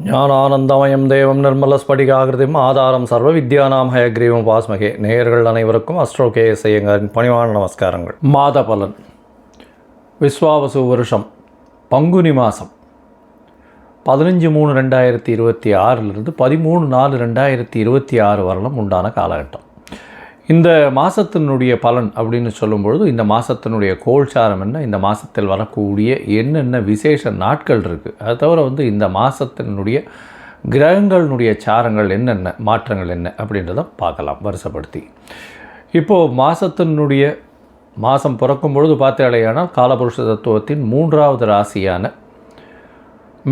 ஞானானந்தமயம் தேவம் நிர்மலஸ்படிகாகிருதிம் ஆதாரம் சர்வ வித்யானாம் ஹயக்ரீவம் பாஸ்மகே. நேயர்கள் அனைவருக்கும் அஸ்ட்ரோ கேஎஸ் ஐயங்காரின் பணிவான நமஸ்காரங்கள். மாத பலன். விஸ்வாவசு வருஷம் பங்குனி மாதம் 15/3/2026 13/4/2026 வரலும் உண்டான காலகட்டம். இந்த மாதத்தினுடைய பலன் அப்படின்னு சொல்லும்பொழுது, இந்த மாதத்தினுடைய கோல்சாரம் என்ன, இந்த மாதத்தில் வரக்கூடிய என்னென்ன விசேஷ நாட்கள் இருக்குது, அது தவிர இந்த மாதத்தினுடைய கிரகங்களினுடைய சாரங்கள் என்னென்ன, மாற்றங்கள் என்ன அப்படின்றத பார்க்கலாம் வரிசைப்படுத்தி. இப்போது மாதம் பிறக்கும் பொழுது பார்த்தாலேயானால் காலபுருஷ தத்துவத்தின் 3வது ராசியான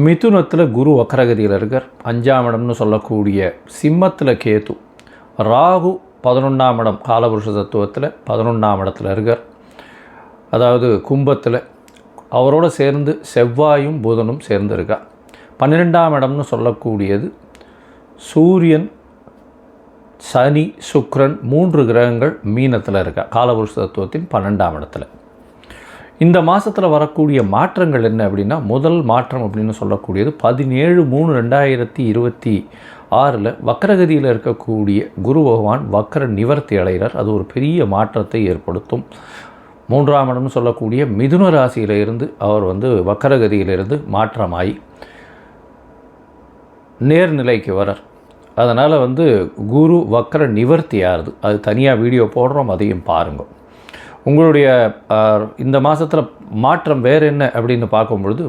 மிதுனத்தில் குரு வக்ரகதியில் இருக்கார். 5ஆம் இடம்னு சொல்லக்கூடிய சிம்மத்தில் கேது, ராகு 11ஆம் இடம் காலபுருஷ தத்துவத்தில் 11ஆம் இடத்துல இருக்கார். அதாவது கும்பத்தில் அவரோடு சேர்ந்து செவ்வாயும் புதனும் சேர்ந்து இருக்கார். 12ஆம் இடம்னு சொல்லக்கூடியது சூரியன், சனி, சுக்கிரன் 3 கிரகங்கள் மீனத்தில் இருக்கா காலபுருஷ தத்துவத்தின் 12ஆம் இடத்துல. இந்த மாதத்தில் வரக்கூடிய மாற்றங்கள் என்ன அப்படின்னா, முதல் மாற்றம் அப்படின்னு சொல்லக்கூடியது 17/3/2026 வக்ரகதியில் இருக்கக்கூடிய குரு பகவான் வக்ர நிவர்த்தி அடைகிறார். அது ஒரு பெரிய மாற்றத்தை ஏற்படுத்தும். 3ஆம் இடம்னு சொல்லக்கூடிய மிதுன ராசியிலிருந்து அவர் வக்ரகதியிலிருந்து மாற்றமாகி நேர்நிலைக்கு வரார். அதனால் குரு வக்ர நிவர்த்தி ஆகுது. அது தனியாக வீடியோ போடுறோம், அதையும் பாருங்கள். உங்களுடைய இந்த மாதத்தில் மாற்றம் வேறு என்ன அப்படின்னு பார்க்கும்பொழுது,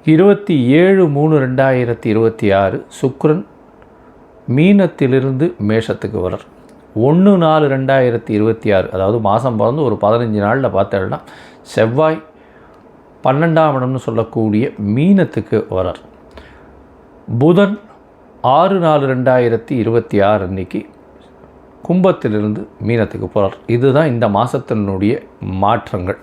27/3/2026 சுக்கிரன் மீனத்திலிருந்து மேஷத்துக்கு வரார். 1/4/2026 அதாவது மாதம் பிறந்து ஒரு 15 நாளில் பார்த்தோம்னா செவ்வாய் 12ஆம் இடம்னு சொல்லக்கூடிய மீனத்துக்கு வரார். புதன் 6/4/2026 அன்னைக்கு கும்பத்திலிருந்து மீனத்துக்கு போகிறார். இதுதான் இந்த மாதத்தினுடைய மாற்றங்கள்.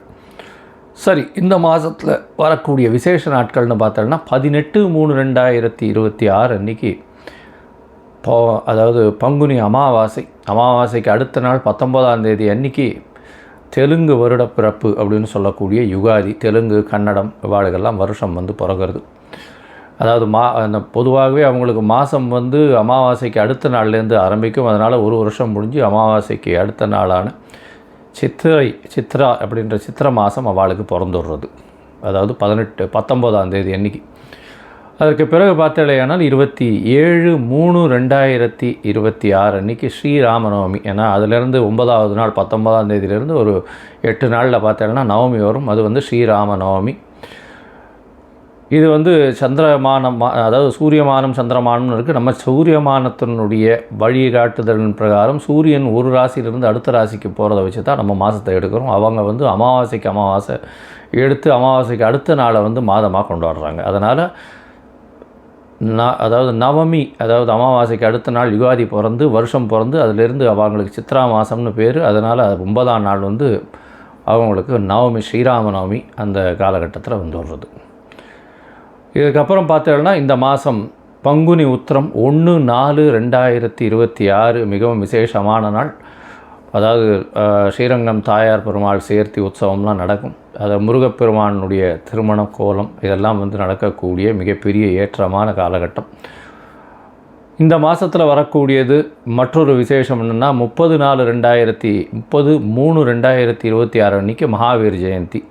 சரி, இந்த மாதத்தில் வரக்கூடிய விசேஷ நாட்கள்னு பார்த்தோம்னா 18/3/2026 அன்றைக்கி அதாவது பங்குனி அமாவாசைக்கு அடுத்த நாள் 19ஆம் தேதி அன்றைக்கி தெலுங்கு வருட பிறப்பு அப்படின்னு சொல்லக்கூடிய யுகாதி. தெலுங்கு, கன்னடம் இவாளுகெல்லாம் வருஷம் பிறகுறது. அதாவது அந்த பொதுவாகவே அவங்களுக்கு மாதம் அமாவாசைக்கு அடுத்த நாள்லேருந்து ஆரம்பிக்கும். அதனால் ஒரு வருஷம் முடிஞ்சு அமாவாசைக்கு அடுத்த நாளான சித்ரா அப்படின்ற சித்திரை மாதம் அவளுக்கு பிறந்துடுறது. அதாவது 19ஆம் தேதி அன்றைக்கி. அதற்கு பிறகு பார்த்தாலேயானால் 27/3/2026 அன்றைக்கி ஸ்ரீராமநவமி. ஏன்னா அதிலேருந்து 9ஆவது நாள் 19ஆம் தேதியிலேருந்து ஒரு 8 நாளில் பார்த்தோன்னா நவமி வரும். அது ஸ்ரீராமநவமி. இது சந்திரமானம், அதாவது சூரியமானம் சந்திரமானம்னு இருக்குது. நம்ம சூரியமானத்தினுடைய வழிகாட்டுதலின் பிரகாரம் சூரியன் ஒரு ராசியிலிருந்து அடுத்த ராசிக்கு போகிறத வச்சு தான் நம்ம மாதத்தை எடுக்கிறோம். அவங்க அமாவாசைக்கு அமாவாசை எடுத்து அமாவாசைக்கு அடுத்த நாளை மாதமாக கொண்டாடுறாங்க. அதனால் அதாவது நவமி, அதாவது அமாவாசைக்கு அடுத்த நாள் யுகாதி பிறந்து வருஷம் பிறந்து அதிலிருந்து அவங்களுக்கு சித்ரா மாதம்னு பேர். அதனால் 9ஆம் நாள் அவங்களுக்கு நவமி, ஸ்ரீராமநவமி அந்த காலகட்டத்தில் வந்துடுறது. இதுக்கப்புறம் பார்த்தோம்னா இந்த மாதம் பங்குனி உத்திரம் 1/4/2026 மிகவும் விசேஷமான நாள். அதாவது ஸ்ரீரங்கம் தாயார் பெருமாள் சேர்த்தி உற்சவம்லாம் நடக்கும். அது முருகப்பெருமானுடைய திருமண கோலம் இதெல்லாம் நடக்கக்கூடிய மிகப்பெரிய ஏற்றமான காலகட்டம். இந்த மாதத்தில் வரக்கூடியது மற்றொரு விசேஷம் என்னென்னா 30/3/2026 அன்றைக்கி மகாவீர் ஜெயந்தி.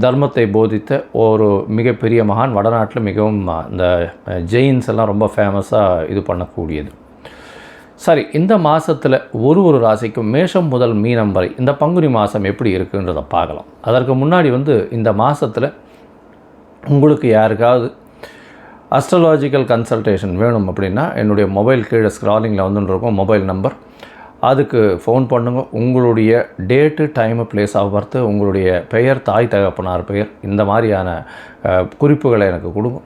தர்மத்தை போதித்த ஒரு மிகப்பெரிய மகான். வடநாட்டில் மிகவும் இந்த ஜெயின்ஸ் எல்லாம் ரொம்ப ஃபேமஸாக இது பண்ணக்கூடியது. சரி, இந்த மாதத்தில் ஒரு ராசிக்கும் மேஷம் முதல் மீனம் வரை இந்த பங்குனி மாதம் எப்படி இருக்குன்றதை பார்க்கலாம். அதற்கு முன்னாடி இந்த மாதத்தில் உங்களுக்கு யாருக்காவது அஸ்ட்ராலாஜிக்கல் கன்சல்டேஷன் வேணும் அப்படின்னா என்னுடைய மொபைல் கீழே ஸ்க்ராலிங்கில் இருக்கும் மொபைல் நம்பர், அதுக்கு ஃபோன் பண்ணுங்க. உங்களுடைய date, time, place of birth, உங்களுடைய பெயர், தாய் தகப்பனார் பெயர், இந்த மாதிரியான குறிப்புகளை எனக்கு கொடுங்க.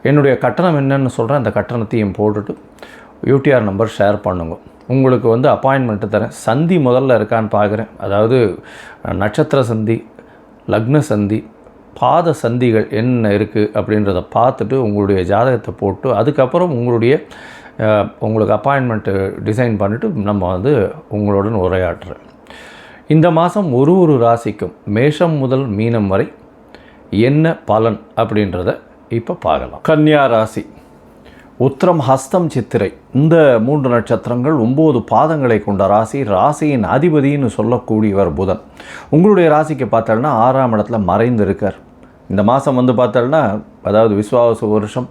என்னுடைய கட்டணம் என்னென்னு சொல்கிறேன். அந்த கட்டணத்தையும் போட்டுட்டு யூடிஆர் நம்பர் ஷேர் பண்ணுங்க. உங்களுக்கு அப்பாயின்மெண்ட்டு தரேன். சந்தி முதல்ல இருக்கான்னு பார்க்குறேன். அதாவது நட்சத்திர சந்தி, லக்ன சந்தி, பாத சந்திகள் என்ன இருக்குது அப்படின்றத பார்த்துட்டு உங்களுடைய ஜாதகத்தை போட்டு அதுக்கப்புறம் உங்களுக்கு அப்பாயின்மெண்ட்டு டிசைன் பண்ணிவிட்டு நம்ம உங்களுடன் உரையாடுறேன். இந்த மாதம் ஒரு ராசிக்கும் மேஷம் முதல் மீனம் வரை என்ன பலன் அப்படின்றத இப்போ பார்க்கலாம். கன்னியா ராசி, உத்திரம், ஹஸ்தம், சித்திரை இந்த 3 நட்சத்திரங்கள் 9 பாதங்களை கொண்ட ராசி. ராசியின் அதிபதினு சொல்லக்கூடியவர் புதன். உங்களுடைய ராசிக்கு பார்த்தோம்னா 6ஆம் இடத்துல மறைந்து இருக்கார். இந்த மாதம் வந்து பார்த்தோம்னா, அதாவது விஸ்வாவசு வருஷம்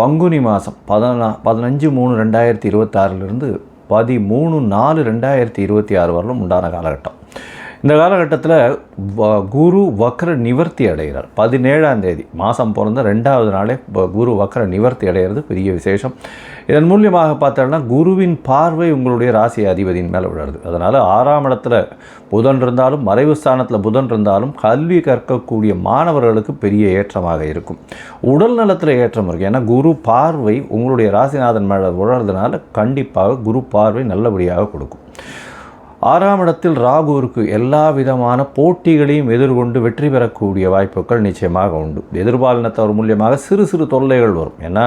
பங்குனி மாதம் 15/3/2026 13/4/2026 வரலும் உண்டான காலகட்டம். இந்த காலகட்டத்தில் குரு வக்ர நிவர்த்தி அடைகிறார். 17ஆம் தேதி மாதம் பிறந்த 2வது நாளே குரு வக்ர நிவர்த்தி அடைகிறது பெரிய விசேஷம். இதன் மூலியமாக பார்த்தோம்னா குருவின் பார்வை உங்களுடைய ராசி அதிபதியின் மேலே விழுறது. அதனால் 6ஆம் இடத்துல புதன் இருந்தாலும், மறைவு ஸ்தானத்தில் புதன் இருந்தாலும் கல்வி கற்கக்கூடிய மாணவர்களுக்கு பெரிய ஏற்றமாக இருக்கும். உடல் நலத்தில் ஏற்றம் இருக்குது. ஏன்னா குரு பார்வை உங்களுடைய ராசிநாதன் மேலே விழுறதுனால கண்டிப்பாக குரு பார்வை நல்லபடியாக கொடுக்கும். 6ஆம் இடத்தில் ராகுவிற்கு எல்லா விதமான போட்டிகளையும் எதிர்கொண்டு வெற்றி பெறக்கூடிய வாய்ப்புகள் நிச்சயமாக உண்டு. எதிர்பாலினத்தவர் மூலியமாக சிறு சிறு தொல்லைகள் வரும். ஏன்னா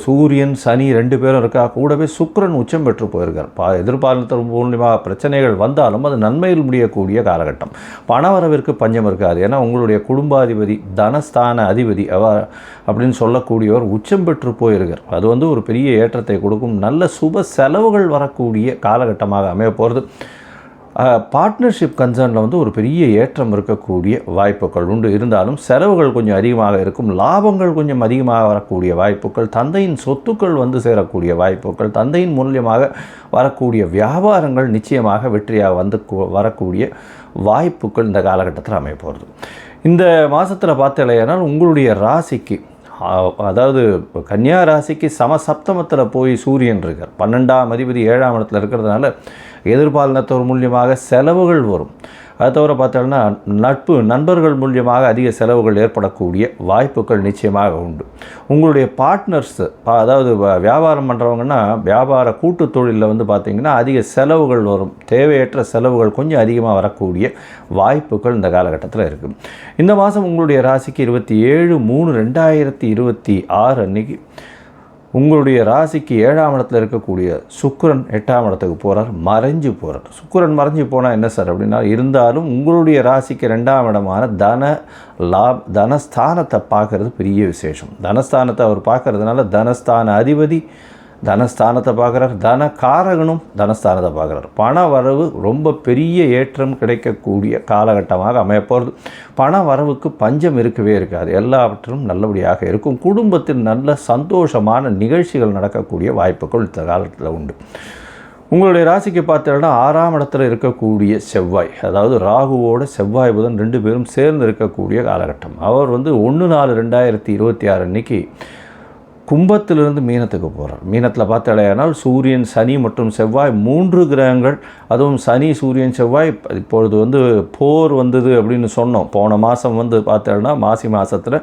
சூரியன் சனி 2 பேரும் இருக்கா, கூடவே சுக்கிரன் உச்சம் பெற்று போயிருக்கார். எதிர்பாலினத்தவர் மூலியமாக பிரச்சனைகள் வந்தாலும் அது நன்மையில் முடியக்கூடிய காலகட்டம். பணவரவிற்கு பஞ்சம் இருக்காது. ஏன்னா உங்களுடைய குடும்பாதிபதி, தனஸ்தான அதிபதி அப்படின்னு சொல்லக்கூடியவர் உச்சம் பெற்று போயிருக்கார். அது வந்து ஒரு பெரிய ஏற்றத்தை கொடுக்கும். நல்ல சுப செலவுகள் வரக்கூடிய காலகட்டமாக அமைய போகிறது. பார்ட்னர்ஷிப் கன்சர்னில் வந்து ஒரு பெரிய ஏற்றம் இருக்கக்கூடிய வாய்ப்புகள் உண்டு. இருந்தாலும் செலவுகள் கொஞ்சம் அதிகமாக இருக்கும். லாபங்கள் கொஞ்சம் அதிகமாக வரக்கூடிய வாய்ப்புகள், தந்தையின் சொத்துக்கள் வந்து சேரக்கூடிய வாய்ப்புகள், தந்தையின் மூலியமாக வரக்கூடிய வியாபாரங்கள் நிச்சயமாக வெற்றியாக வரக்கூடிய வாய்ப்புகள் இந்த காலகட்டத்தில் அமைய போகிறது. இந்த மாதத்தில் பார்த்தலையானால் உங்களுடைய ராசிக்கு, அதாவது கன்னியா ராசிக்கு சமசப்தமத்தில் போய் சூரியன் இருக்கார். 12ஆம் அதிபதி 7ஆம் இடத்துல இருக்கிறதுனால எதிர்பாலினத்தவர் மூலியமாக செலவுகள் வரும். அது தவிர பார்த்தோம்னா நண்பர்கள் மூலியமாக அதிக செலவுகள் ஏற்படக்கூடிய வாய்ப்புகள் நிச்சயமாக உண்டு. உங்களுடைய பார்ட்னர்ஸ், அதாவது வியாபாரம் பண்ணுறவங்கன்னா வியாபார கூட்டு தொழிலில் வந்து பார்த்திங்கன்னா அதிக செலவுகள் வரும். தேவையற்ற செலவுகள் கொஞ்சம் அதிகமாக வரக்கூடிய வாய்ப்புகள் இந்த காலகட்டத்தில் இருக்குது. இந்த மாதம் உங்களுடைய ராசிக்கு 27/3/2026 அன்னைக்கு உங்களுடைய ராசிக்கு 7ஆம் இடத்துல இருக்கக்கூடிய சுக்கிரன் 8ஆம் இடத்துக்கு போகிறார், மறைஞ்சு போகிறார். சுக்கிரன் மறைஞ்சு போனால் என்ன சார் அப்படின்னா, இருந்தாலும் உங்களுடைய ராசிக்கு 2ஆம் இடமான தனஸ்தானத்தை பார்க்குறது பெரிய விசேஷம். தனஸ்தானத்தை அவர் பார்க்கறதுனால தனஸ்தான அதிபதி தனஸ்தானத்தை பார்க்குறார், தன காரகனும் தனஸ்தானத்தை பார்க்குறார். பண வரவு ரொம்ப பெரிய ஏற்றம் கிடைக்கக்கூடிய காலகட்டமாக அமையப்போகிறது. பண வரவுக்கு பஞ்சம் இருக்கவே இருக்காது. எல்லாவற்றிலும் நல்லபடியாக இருக்கும். குடும்பத்தில் நல்ல சந்தோஷமான நிகழ்ச்சிகள் நடக்கக்கூடிய வாய்ப்புகள் இந்த காலத்தில் உண்டு. உங்களுடைய ராசிக்கு பார்த்தீங்கன்னா 6ஆம் இடத்துல இருக்கக்கூடிய செவ்வாய், அதாவது ராகுவோட செவ்வாய் புதன் 2 பேரும் சேர்ந்து இருக்கக்கூடிய காலகட்டம். அவர் வந்து 1/4/2026 அன்னைக்கு கும்பத்திலிருந்து மீனத்துக்கு போகிறார். மீனத்தில் பார்த்தாலேயானால் சூரியன், சனி மற்றும் செவ்வாய் 3 கிரகங்கள், அதுவும் சனி, சூரியன், செவ்வாய். இப்பொழுது வந்து போர் வந்தது அப்படின்னு சொன்னோம். போன மாதம் வந்து பார்த்தோன்னா மாசி மாதத்தில்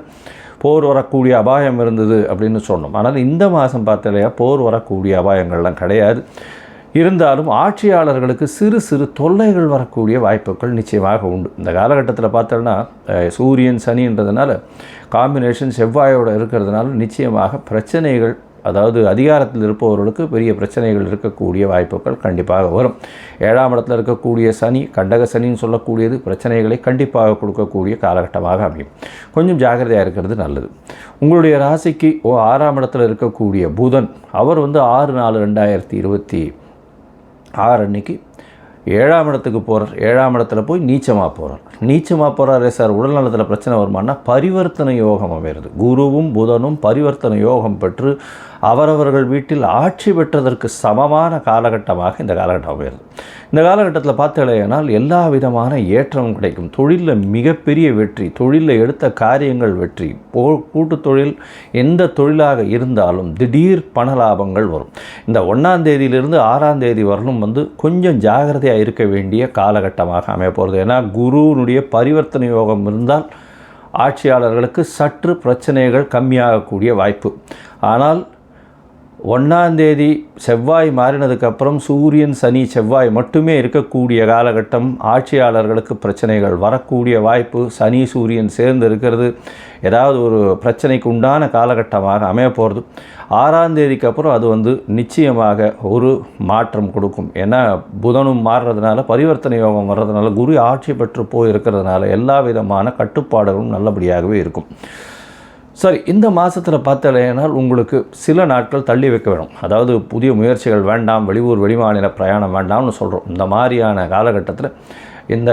போர் வரக்கூடிய அபாயம் இருந்தது அப்படின்னு சொன்னோம். ஆனால் இந்த மாதம் பார்த்தாலேயா போர் வரக்கூடிய அபாயங்கள்லாம் கிடையாது. இருந்தாலும் ஆட்சியாளர்களுக்கு சிறு சிறு தொல்லைகள் வரக்கூடிய வாய்ப்புகள் நிச்சயமாக உண்டு. இந்த காலகட்டத்தில் பார்த்தோன்னா சூரியன் சனின்றதுனால காம்பினேஷன் செவ்வாயோடு இருக்கிறதுனால நிச்சயமாக பிரச்சனைகள், அதாவது அதிகாரத்தில் இருப்பவர்களுக்கு பெரிய பிரச்சனைகள் இருக்கக்கூடிய வாய்ப்புகள் கண்டிப்பாக வரும். 7ஆம் இடத்துல இருக்கக்கூடிய சனி, கண்டக சனின்னு சொல்லக்கூடியது பிரச்சனைகளை கண்டிப்பாக கொடுக்கக்கூடிய காலகட்டமாக அமையும். கொஞ்சம் ஜாக்கிரதையாக இருக்கிறது நல்லது. உங்களுடைய ராசிக்கு 6ஆம் இடத்துல இருக்கக்கூடிய புதன், அவர் வந்து 6/4/2026 அன்னைக்கு 7ஆம் இடத்துக்கு போகிறார். 7ஆம் இடத்துல போய் நீச்சமாக போகிறாரே சார், உடல்நலத்தில் பிரச்சனை வருமானா பரிவர்த்தனை யோகம் அமைகிறது. குருவும் புதனும் பரிவர்த்தனை யோகம் பெற்று அவரவர்கள் வீட்டில் ஆட்சி பெற்றதற்கு சமமான காலகட்டமாக இந்த காலகட்டம் அமைகிறது. இந்த காலகட்டத்தில் பார்த்தீங்கன்னா எல்லா விதமான ஏற்றமும் கிடைக்கும். தொழிலில் மிகப்பெரிய வெற்றி, தொழிலில் எடுத்த காரியங்கள் வெற்றி. கூட்டு தொழில் எந்த தொழிலாக இருந்தாலும் திடீர் பண லாபங்கள் வரும். இந்த 1ஆம் தேதியிலிருந்து 6ஆம் தேதி வரலும் வந்து கொஞ்சம் ஜாகிரதையாக இருக்க வேண்டிய காலகட்டமாக அமைய போகிறது. ஏன்னா குருவினுடைய பரிவர்த்தனை யோகம் இருந்தால் ஆட்சியாளர்களுக்கு சற்று பிரச்சனைகள் கம்மியாகக்கூடிய வாய்ப்பு. ஆனால் 1ஆம் தேதி செவ்வாய் மாறினதுக்கப்புறம் சூரியன், சனி, செவ்வாய் மட்டுமே இருக்கக்கூடிய காலகட்டம். ஆட்சியாளர்களுக்கு பிரச்சனைகள் வரக்கூடிய வாய்ப்பு. சனி சூரியன் சேர்ந்து இருக்கிறது ஏதாவது ஒரு பிரச்சனைக்கு உண்டான காலகட்டமாக அமைய போகிறது. 6ஆம் தேதிக்கு அப்புறம் அது வந்து நிச்சயமாக ஒரு மாற்றம் கொடுக்கும். ஏன்னா புதனும் மாறுறதுனால, பரிவர்த்தனை யோகம் வர்றதுனால, குரு ஆட்சி பெற்று போய் இருக்கிறதுனால எல்லா விதமான கட்டுப்பாடுகளும் நல்லபடியாகவே இருக்கும். சரி, இந்த மாதத்தில் பார்த்தலையானால் உங்களுக்கு சில நாட்கள் தள்ளி வைக்க வேணும். அதாவது புதிய முயற்சிகள் வேண்டாம், வெளியூர் வெளிமாநில பிரயாணம் வேண்டாம்னு சொல்கிறோம். இந்த மாதிரியான காலகட்டத்தில் இந்த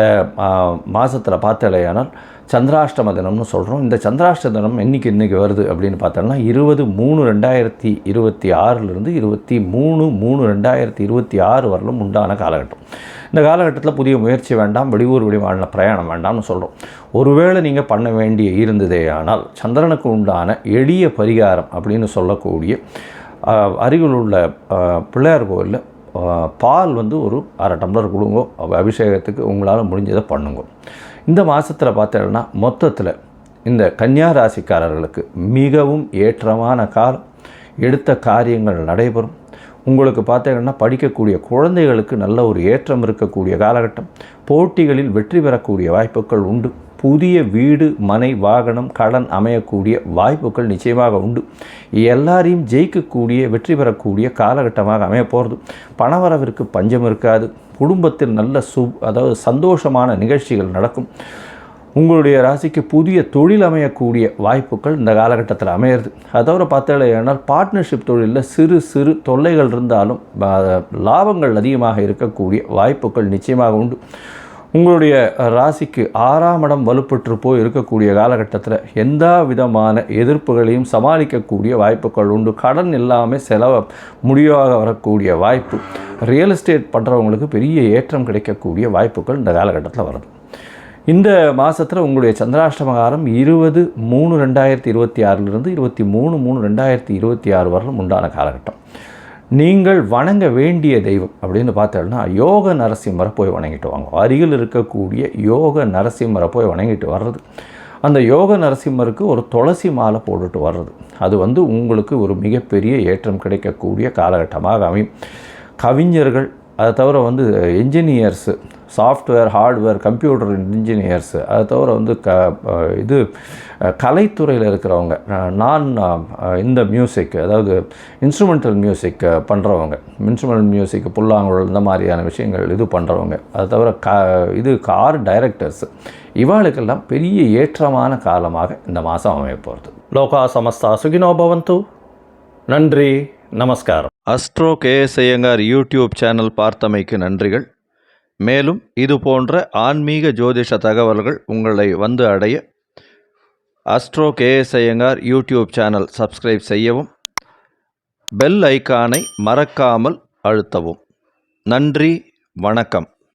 மாதத்தில் பார்த்தலையானால் சந்திராஷ்டம தினம்னு சொல்கிறோம். இந்த சந்திராஷ்டம தினம் இன்றைக்கி வருது அப்படின்னு பார்த்தோம்னா 20/3/2026 23/3/2026 வரலும் உண்டான காலகட்டம். இந்த காலகட்டத்தில் புதிய முயற்சி வேண்டாம், வெளியூர் வெளிமாநில பிரயாணம் வேண்டாம்னு சொல்கிறோம். ஒருவேளை நீங்கள் பண்ண வேண்டிய இருந்ததே ஆனால் சந்திரனுக்கு உண்டான எளிய பரிகாரம் அப்படின்னு சொல்லக்கூடிய அருகில் உள்ள பிள்ளையார் கோவிலில் பால் ஒரு அரை டம்ளர் கொடுங்க, அபிஷேகத்துக்கு உங்களால் முடிஞ்சதை பண்ணுங்க. இந்த மாதத்தில் பார்த்தீங்கன்னா மொத்தத்தில் இந்த கன்னியா ராசிக்காரர்களுக்கு மிகவும் ஏற்றமான காலம். எடுத்த காரியங்கள் நடைபெறும். உங்களுக்கு பார்த்தீங்கன்னா படிக்கக்கூடிய குழந்தைகளுக்கு நல்ல ஒரு ஏற்றம் இருக்கக்கூடிய காலகட்டம். போட்டிகளில் வெற்றி பெறக்கூடிய வாய்ப்புகள் உண்டு. புதிய வீடு, மனை, வாகனம், கடன் அமையக்கூடிய வாய்ப்புகள் நிச்சயமாக உண்டு. எல்லாரையும் ஜெயிக்கக்கூடிய, வெற்றி பெறக்கூடிய காலகட்டமாக அமைய போகிறது. பணவரவிற்கு பஞ்சம் இருக்காது. குடும்பத்தில் நல்ல அதாவது சந்தோஷமான நிகழ்ச்சிகள் நடக்கும். உங்களுடைய ராசிக்கு புதிய தொழில் அமையக்கூடிய வாய்ப்புகள் இந்த காலகட்டத்தில் அமையிறது. அதோடு பார்த்தாலேனால் பார்ட்னர்ஷிப் தொழிலில் சிறு சிறு தொல்லைகள் இருந்தாலும் லாபங்கள் அதிகமாக இருக்கக்கூடிய வாய்ப்புகள் நிச்சயமாக உண்டு. உங்களுடைய ராசிக்கு 6ஆம் இடம் வலுப்பெற்று போய் இருக்கக்கூடிய காலகட்டத்தில் எந்த விதமான எதிர்ப்புகளையும் சமாளிக்கக்கூடிய வாய்ப்புகள் உண்டு. கடன் இல்லாமல் செலவு முடிவாக வரக்கூடிய வாய்ப்பு. ரியல் எஸ்டேட் பண்ணுறவங்களுக்கு பெரிய ஏற்றம் கிடைக்கக்கூடிய வாய்ப்புகள் இந்த காலகட்டத்தில் வருது. இந்த மாதத்தில் உங்களுடைய சந்திராஷ்டமகாரம் 20/3/2026 23/3/2026 வரலும் உண்டான காலகட்டம். நீங்கள் வணங்க வேண்டிய தெய்வம் அப்படின்னு பார்த்தோம்னா யோக நரசிம்மரை போய் வணங்கிட்டு வாங்க. அருகில் இருக்கக்கூடிய யோக நரசிம்மரை போய் வணங்கிட்டு வர்றது, அந்த யோக நரசிம்மருக்கு ஒரு துளசி மாலை போட்டுட்டு வர்றது, அது உங்களுக்கு ஒரு மிகப்பெரிய ஏற்றம் கிடைக்கக்கூடிய காலகட்டமாக அமையும். கவிஞர்கள், அதை தவிர என்ஜினியர்ஸு, சாஃப்ட்வேர், ஹார்ட்வேர், கம்ப்யூட்டர் இன்ஜினியர்ஸு, அதை தவிர கலைத்துறையில் இருக்கிறவங்க, இந்த மியூசிக், அதாவது இன்ஸ்ட்ருமெண்டல் மியூசிக் பண்ணுறவங்க, இன்ஸ்ட்ருமெண்டல் மியூசிக், புல்லாங்குழல், இந்த மாதிரியான விஷயங்கள் இது பண்ணுறவங்க, அதை தவிர கார் டைரக்டர்ஸு, இவாளுக்கெல்லாம் பெரிய ஏற்றமான காலமாக இந்த மாதம் அமைய போகிறது. லோகா சமஸ்தா சுகினோ பவந்து. நன்றி, நமஸ்காரம். Astro KS Iyengar YouTube channel பார்த்தமைக்கு நன்றிகள். மேலும் இது போன்ற ஆன்மீக ஜோதிஷ தகவல்கள் உங்களை அடைய astro KS Iyengar YouTube channel subscribe செய்யவும், பெல் ஐக்கானை மறக்காமல் அழுத்தவும். நன்றி, வணக்கம்.